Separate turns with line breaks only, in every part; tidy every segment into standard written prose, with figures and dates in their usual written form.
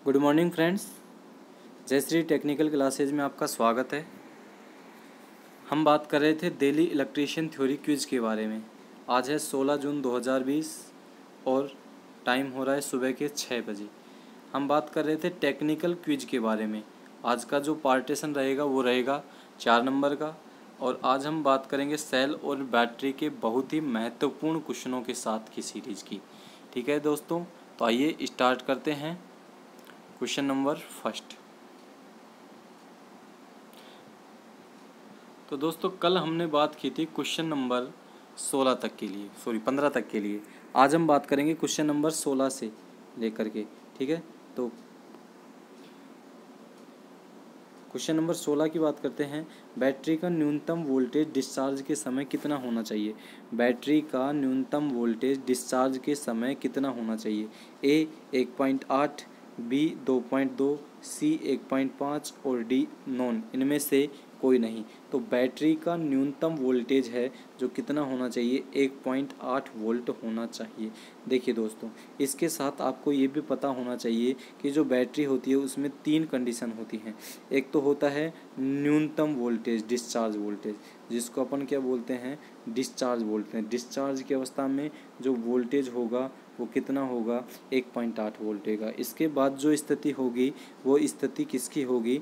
Good morning friends, Jayshree technical classes में आपका स्वागत है। हम बात कर रहे थे दिल्ली इलेक्ट्रीशियन थ्योरी क्विज के बारे में। आज है 16 जून 2020 और टाइम हो रहा है सुबह के 6 बजे। हम बात कर रहे थे टेक्निकल क्विज के बारे में। आज का जो पार्टीशन रहेगा वो रहेगा 4 नंबर का, और आज हम बात करेंगे सेल और बैटरी के बहुत ही महत्वपूर्ण क्वेश्चनों के साथ की सीरीज की। ठीक है दोस्तों, तो आइए स्टार्ट करते हैं। Question number first. तो दोस्तों कल हमने बात की थी क्वेश्चन नंबर 16 तक के लिए, 15 तक के लिए। आज हम बात करेंगे क्वेश्चन नंबर 16 से लेकर के। ठीक है, तो क्वेश्चन नंबर 16 की बात करते हैं। बैटरी का न्यूनतम वोल्टेज डिस्चार्ज के समय कितना होना चाहिए? बैटरी का न्यूनतम वोल्टेज डिस्चार्ज के समय कितना होना चाहिए? ए 1.8, बी 2.2, सी 1.5 और डी नॉन, इनमें से कोई नहीं। तो बैटरी का न्यूनतम वोल्टेज है जो कितना होना चाहिए? 1.8 वोल्ट होना चाहिए। देखिए दोस्तों, इसके साथ आपको ये भी पता होना चाहिए कि जो बैटरी होती है उसमें 3 कंडीशन होती हैं। एक तो होता है न्यूनतम वोल्टेज, डिस्चार्ज वोल्टेज, जिसको अपन क्या बोलते हैं? डिस्चार्ज बोलते हैं। डिस्चार्ज की अवस्था में जो वोल्टेज होगा वो कितना होगा? 1.8 वोल्ट होगा। इसके बाद जो स्थिति होगी वो स्थिति किसकी होगी?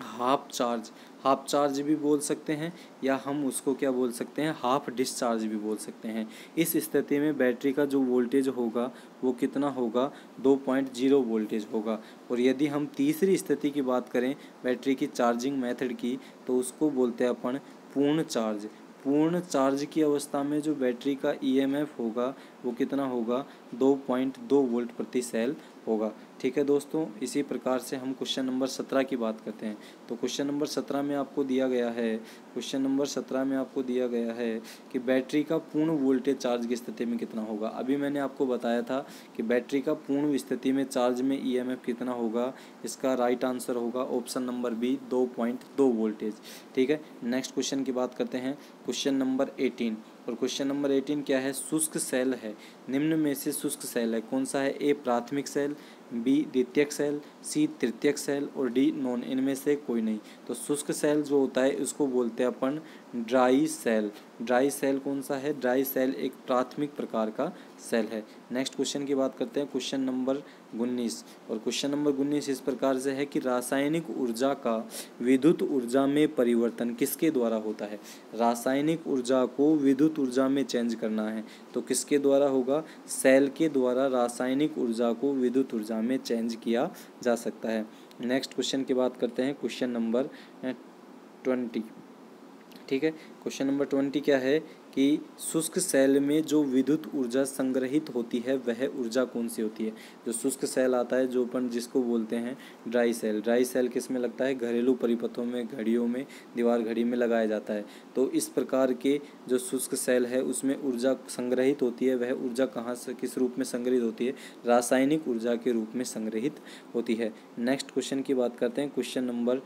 Half charge. हाफ चार्ज भी बोल सकते हैं, या हम उसको क्या बोल सकते हैं? हाफ डिस्चार्ज भी बोल सकते हैं। इस स्थिति में बैटरी का जो वोल्टेज होगा वो कितना होगा? 2.0 वोल्टेज होगा। और यदि हम तीसरी स्थिति की बात करें बैटरी की चार्जिंग मेथड की, तो उसको बोलते हैं अपन पूर्ण चार्ज। पूर्ण चार्ज की अवस्था में जो बैटरी का ईएमएफ होगा वो कितना होगा? 2.2 वोल्ट प्रति सेल होगा। ठीक है दोस्तों, इसी प्रकार से हम क्वेश्चन नंबर 17 की बात करते हैं। तो क्वेश्चन नंबर 17 में आपको दिया गया है, कि बैटरी का पूर्ण वोल्टेज चार्ज की स्थिति में कितना होगा। अभी मैंने आपको बताया था कि बैटरी का पूर्ण स्थिति में चार्ज में ईएमएफ कितना होगा। इसका राइट आंसर होगा ऑप्शन नंबर बी, 2.2 वोल्टेज। ठीक है, नेक्स्ट क्वेश्चन की बात करते हैं। क्वेश्चन नंबर 18, और क्वेश्चन नंबर 18 क्या है? शुष्क सेल है, निम्न में से शुष्क सेल है कौन सा है? ए प्राथमिक सेल, बी द्वितीयक सेल, सी तृतीयक सेल और डी नॉन, इनमें से कोई नहीं। तो शुष्क सेल जो होता है उसको बोलते हैं अपन ड्राई सेल। ड्राई सेल कौन सा है? ड्राई सेल एक प्राथमिक प्रकार का सेल है। नेक्स्ट क्वेश्चन की बात करते हैं, क्वेश्चन नंबर 19, और क्वेश्चन नंबर 19 इस प्रकार से है कि रासायनिक ऊर्जा का विद्युत ऊर्जा में परिवर्तन किसके द्वारा होता है? रासायनिक ऊर्जा को विद्युत ऊर्जा में चेंज करना है तो किसके द्वारा होगा? सेल के द्वारा रासायनिक ऊर्जा को विद्युत ऊर्जा में चेंज किया जा सकता है। नेक्स्ट क्वेश्चन की बात करते हैं, क्वेश्चन नंबर 20। ठीक है, क्वेश्चन नंबर 20 क्या है कि शुष्क सेल में जो विद्युत ऊर्जा संग्रहित होती है वह ऊर्जा कौन सी होती है? जो शुष्क सेल आता है, जो अपन जिसको बोलते हैं ड्राई सेल। ड्राई सेल किस में लगता है? घरेलू परिपथों में, घड़ियों में, दीवार घड़ी में लगाया जाता है। तो इस प्रकार के जो शुष्क सेल है उसमें ऊर्जा संग्रहित होती है, वह ऊर्जा कहाँ से, किस रूप में संग्रहित होती है? रासायनिक ऊर्जा के रूप में संग्रहित होती है। नेक्स्ट क्वेश्चन की बात करते हैं, क्वेश्चन नंबर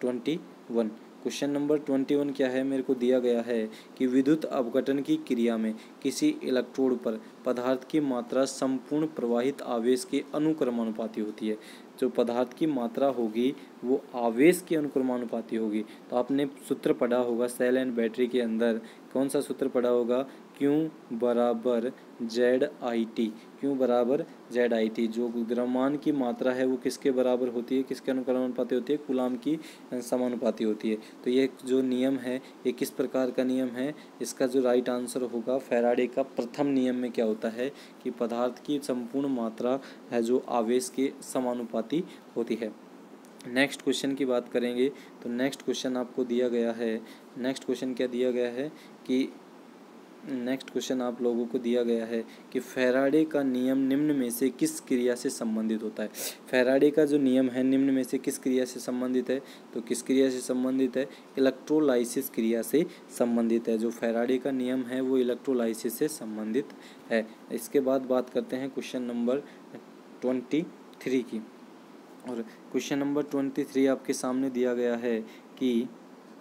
21। क्वेश्चन नंबर 21 क्या है? मेरे को दिया गया है कि विद्युत अपघटन की क्रिया में किसी इलेक्ट्रोड पर पदार्थ की मात्रा संपूर्ण प्रवाहित आवेश के अनुक्रमानुपाती होती है। जो पदार्थ की मात्रा होगी वो आवेश के अनुक्रमानुपाती होगी। तो आपने सूत्र पढ़ा होगा सेल एंड बैटरी के अंदर, कौन सा सूत्र पढ़ा होगा? Q बराबर ZIT। Q बराबर ZIT। जो द्रव्यमान की मात्रा है वो किसके बराबर होती है? किसके अनुक्रमानुपाती होती है? कूलाम की समानुपाती होती है। तो ये जो नियम है ये किस प्रकार का नियम है? इसका जो राइट आंसर होगा फैराडे का प्रथम नियम में क्या होता है कि पदार्थ की संपूर्ण मात्रा है जो आवेश के समानुपाती होती है। नेक्स्ट क्वेश्चन की बात करेंगे तो नेक्स्ट क्वेश्चन आपको दिया गया है। नेक्स्ट क्वेश्चन क्या दिया गया है कि नेक्स्ट क्वेश्चन आप लोगों को दिया गया है कि फैराडे का नियम निम्न में से किस क्रिया से संबंधित होता है? फैराडे का जो नियम है निम्न में से किस क्रिया से संबंधित है? तो किस क्रिया से संबंधित है? इलेक्ट्रोलाइसिस क्रिया से संबंधित है। जो फैराडे का नियम है वो इलेक्ट्रोलाइसिस से संबंधित है। इसके बाद बात करते हैं क्वेश्चन नंबर 23 की, और क्वेश्चन नंबर 23 आपके सामने दिया गया है कि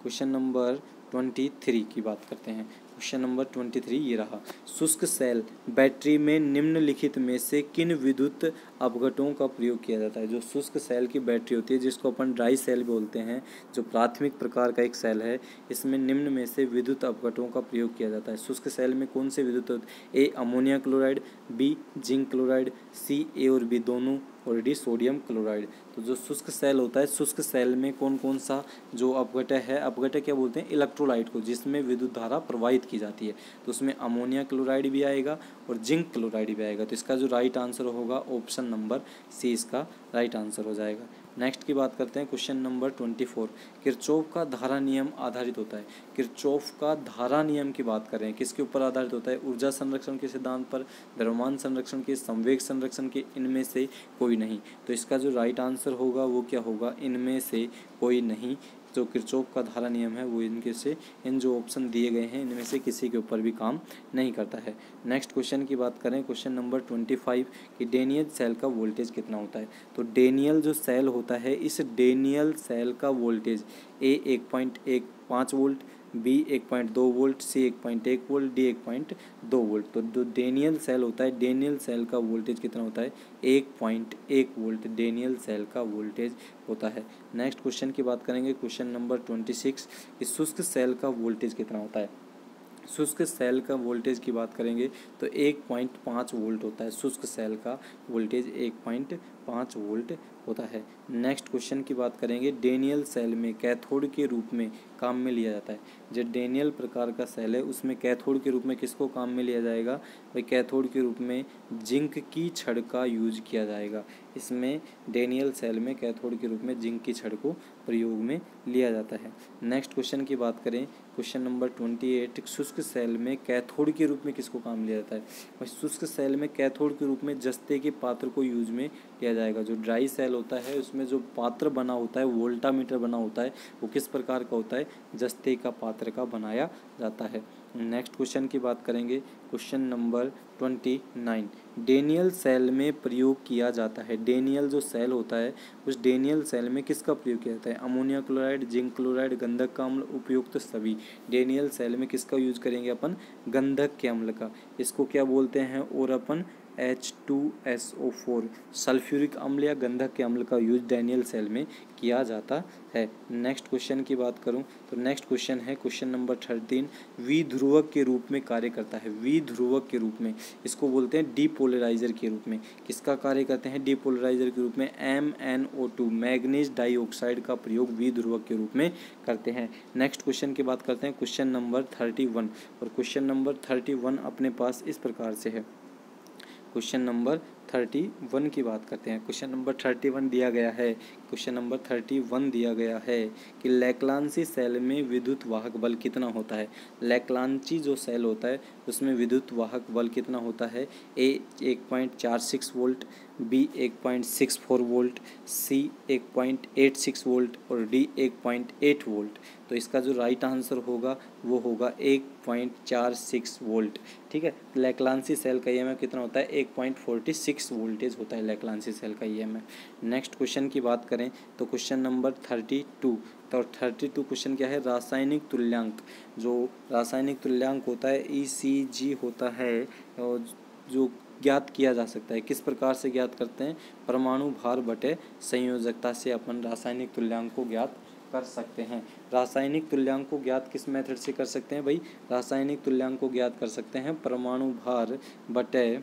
क्वेश्चन नंबर 23 की बात करते हैं। क्वेश्चन नंबर 23 ये रहा। शुष्क सेल बैटरी में निम्नलिखित में से किन विद्युत अपघटों का प्रयोग किया जाता है। जो शुष्क सेल की बैटरी होती है, जिसको अपन ड्राई सेल बोलते हैं, जो प्राथमिक प्रकार का एक सेल है, इसमें निम्न में से विद्युत अपघटों का प्रयोग किया जाता है। शुष्क सेल में कौन से विद्युत, A ammonia chloride, B zinc chloride, C A और बी दोनों, और डी सोडियम क्लोराइड। तो जो शुष्क सेल होता है, शुष्क सेल में कौन कौन सा जो अपघटक है, अपघटक क्या बोलते हैं, इलेक्ट्रोलाइट को, जिसमें विद्युत धारा प्रवाहित की जाती है। तो उसमें अमोनिया क्लोराइड भी आएगा और जिंक क्लोराइड भी आएगा। तो इसका जो राइट आंसर होगा ऑप्शन नंबर सी इसका राइट आंसर हो जाएगा। नेक्स्ट की बात करते हैं, क्वेश्चन नंबर 24। किरचॉफ का धारा नियम आधारित होता है। किरचॉफ का धारा नियम की बात कर रहे हैं, किसके ऊपर आधारित होता है, ऊर्जा संरक्षण के सिद्धांत पर, द्रव्यमान संरक्षण के, संवेग संरक्षण के, इनमें से कोई नहीं। तो इसका जो राइट आंसर होगा वो क्या होगा, इनमें से कोई नहीं। जो किरचॉफ का धारा नियम है वो इनके से, इन जो ऑप्शन दिए गए हैं इनमें से किसी के ऊपर भी काम नहीं करता है। नेक्स्ट क्वेश्चन की बात करें, क्वेश्चन नंबर 25 कि डेनियल सेल का वोल्टेज कितना होता है। तो डेनियल जो सेल होता है, इस डेनियल सेल का वोल्टेज ए 1.15 वोल्ट, बी 1.2 वोल्ट, सी 1.1 वोल्ट, डी 1.2 वोल्ट। तो जो डेनियल सेल होता है, डेनियल सेल का वोल्टेज कितना होता है, 1.1 वोल्ट डेनियल सेल का वोल्टेज होता है। नेक्स्ट क्वेश्चन की बात करेंगे, क्वेश्चन नंबर 26 कि शुष्क सेल का वोल्टेज कितना होता है। शुष्क सेल का वोल्टेज की बात करेंगे तो 1.5 वोल्ट होता है। शुष्क सेल का वोल्टेज 1.5 वोल्ट होता है। नेक्स्ट क्वेश्चन की बात करेंगे, डेनियल सेल में कैथोड के रूप में काम में लिया जाता है। जो डेनियल प्रकार का सेल है उसमें कैथोड के रूप में किसको काम में लिया जाएगा, भाई कैथोड के रूप में जिंक की छड़ का यूज किया जाएगा। इसमें डेनियल सेल में कैथोड के रूप में जिंक की छड़ को प्रयोग में लिया जाता है। नेक्स्ट क्वेश्चन की बात करें, क्वेश्चन नंबर 28 शुष्क सेल में कैथोड के रूप में किसको काम लिया जाता है। भाई शुष्क सेल में कैथोड के रूप में जस्ते के पात्र को यूज में लिया जाएगा। जो ड्राई सेल होता है उसमें जो पात्र बना होता है, वोल्टामीटर बना होता है, वो किस प्रकार का होता है, जस्ते का पात्र का बनाया जाता है। नेक्स्ट क्वेश्चन की बात करेंगे, क्वेश्चन नंबर 29 डेनियल सेल में प्रयोग किया जाता है। डेनियल जो सेल होता है उस डेनियल सेल में किसका प्रयोग किया जाता है, अमोनिया क्लोराइड, जिंक क्लोराइड, गंधक का अम्ल, उपयुक्त सभी। डेनियल सेल में किसका यूज करेंगे अपन, गंधक के अम्ल का। इसको क्या बोलते हैं, और अपन H2SO4 सल्फ्यूरिक अम्ल या गंधक के अम्ल का यूज डेनियल सेल में किया जाता है। नेक्स्ट क्वेश्चन की बात करूं तो नेक्स्ट क्वेश्चन है क्वेश्चन नंबर 13 विध्रुवक के रूप में कार्य करता है। विध्रुवक के रूप में, इसको बोलते हैं डीपोलराइजर के रूप में। किसका कार्य करते हैं, डीपोलराइजर के रूप में MnO2 मैग्नीज डाइऑक्साइड का प्रयोग विध्रुवक के रूप में करते हैं। नेक्स्ट क्वेश्चन की बात करते हैं, क्वेश्चन नंबर 31। और क्वेश्चन नंबर 31 अपने पास इस प्रकार से है। क्वेश्चन नंबर 31 की बात करते हैं। क्वेश्चन नंबर 31 दिया गया है, क्वेश्चन नंबर 31 दिया गया है कि लैक्लांसी सेल में विद्युत वाहक बल कितना होता है। लैक्लांसी जो सेल होता है उसमें विद्युत वाहक बल कितना होता है, ए 1.46 वोल्ट, बी 1.64 वोल्ट, सी 1.86 वोल्ट और डी 1.8 वोल्ट। तो इसका जो राइट आंसर होगा वो होगा 1.46 वोल्ट। ठीक है, लैक्लांसी सेल का ईएमएफ कितना होता है, 1.46 वोल्टेज होता है लैक्लांसी सेल का ईएमएफ। नेक्स्ट क्वेश्चन की बात करें तो क्वेश्चन नंबर 32। तो 32 क्वेश्चन क्या है, रासायनिक तुल्यांक। जो रासायनिक तुल्यांक होता है ECG होता है, और जो ज्ञात किया जा सकता है, किस प्रकार से ज्ञात करते हैं, परमाणु भार बटे संयोजकता से अपन रासायनिक तुल्यांक को ज्ञात कर सकते हैं। रासायनिक तुल्यांक को ज्ञात किस मेथड से कर सकते हैं भाई, रासायनिक तुल्यांक को ज्ञात कर सकते हैं परमाणु भार बटे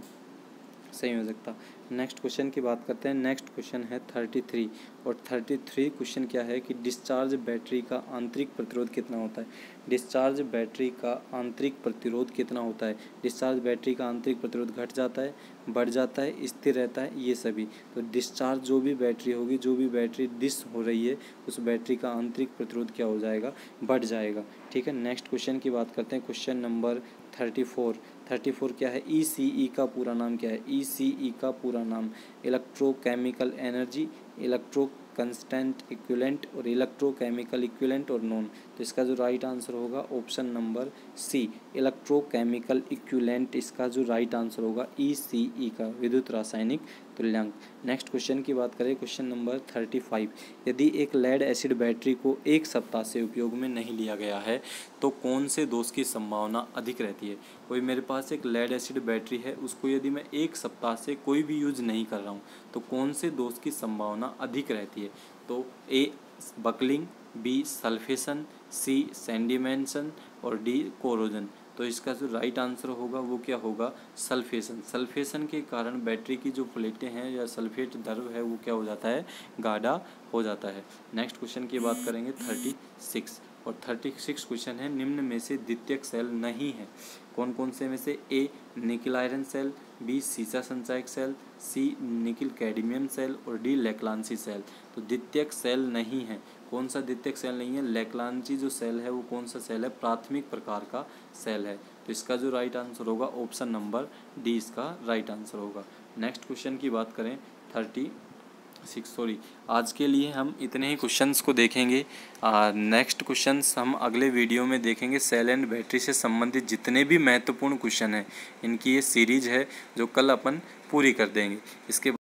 संयोजकता। नेक्स्ट क्वेश्चन की बात करते हैं। नेक्स्ट क्वेश्चन है 33 और 33 क्वेश्चन क्या है कि डिस्चार्ज बैटरी का आंतरिक प्रतिरोध कितना होता है। डिस्चार्ज बैटरी का आंतरिक प्रतिरोध कितना होता है। डिस्चार्ज बैटरी का आंतरिक प्रतिरोध घट जाता है, बढ़ जाता है, स्थिर रहता है, ये सभी। तो डिस्चार्ज जो भी बैटरी होगी, जो भी बैटरी डिस हो रही है, उस बैटरी का आंतरिक प्रतिरोध क्या हो जाएगा, बढ़ जाएगा। ठीक है, नेक्स्ट क्वेश्चन की बात करते हैं। क्वेश्चन नंबर 34 क्या है, ECE का पूरा नाम क्या है। ECE का पूरा नाम electrochemical energy, electro constant equivalent और इलेक्ट्रोकेमिकल इक्विवेलेंट और नॉन। तो इसका जो राइट आंसर होगा option number C, electrochemical equivalent इसका जो राइट आंसर होगा ECE का, विद्युत रासायनिक तुल्यांक। नेक्स्ट क्वेश्चन की बात करें, क्वेश्चन नंबर 35, यदि एक लेड एसिड बैटरी को 1 सप्ताह से उपयोग में नहीं लिया गया है तो कौन से दोष की संभावना अधिक रहती है। कोई मेरे पास एक लेड एसिड बैटरी है, उसको यदि मैं 1 सप्ताह से कोई भी यूज नहीं कर रहा हूँ तो कौन से दोष की संभावना अधिक रहती है। तो ए बकलिंग, बी सल्फेशन, सी सेंडिमेंशन और डी कोरोजन। तो इसका जो राइट आंसर होगा वो क्या होगा, सल्फेशन। सल्फेशन के कारण बैटरी की जो प्लेटें हैं या सल्फेट द्रव है वो क्या हो जाता है, गाढ़ा हो जाता है। नेक्स्ट क्वेश्चन की बात करेंगे 36, और 36 क्वेश्चन है, निम्न में से द्वितीयक सेल नहीं है। कौन कौन से में से, ए निकिल आयरन सेल, बी सीसा संचायक सेल, सी निकिल कैडमियम सेल और डी लेक्लांसी सेल। तो द्वितीयक सेल नहीं है, कौन सा द्वितीयक सेल नहीं है, लेक्लांसी जो सेल है वो कौन सा सेल है, प्राथमिक प्रकार का सेल है। तो इसका जो राइट आंसर होगा ऑप्शन नंबर डी इसका राइट आंसर होगा। नेक्स्ट क्वेश्चन की बात करें 36, आज के लिए हम इतने ही क्वेश्चंस को देखेंगे। नेक्स्ट क्वेश्चंस हम अगले वीडियो में देखेंगे। सेल एंड बैटरी से संबंधित जितने भी महत्वपूर्ण क्वेश्चन हैं इनकी ये सीरीज है जो कल अपन पूरी कर देंगे। इसके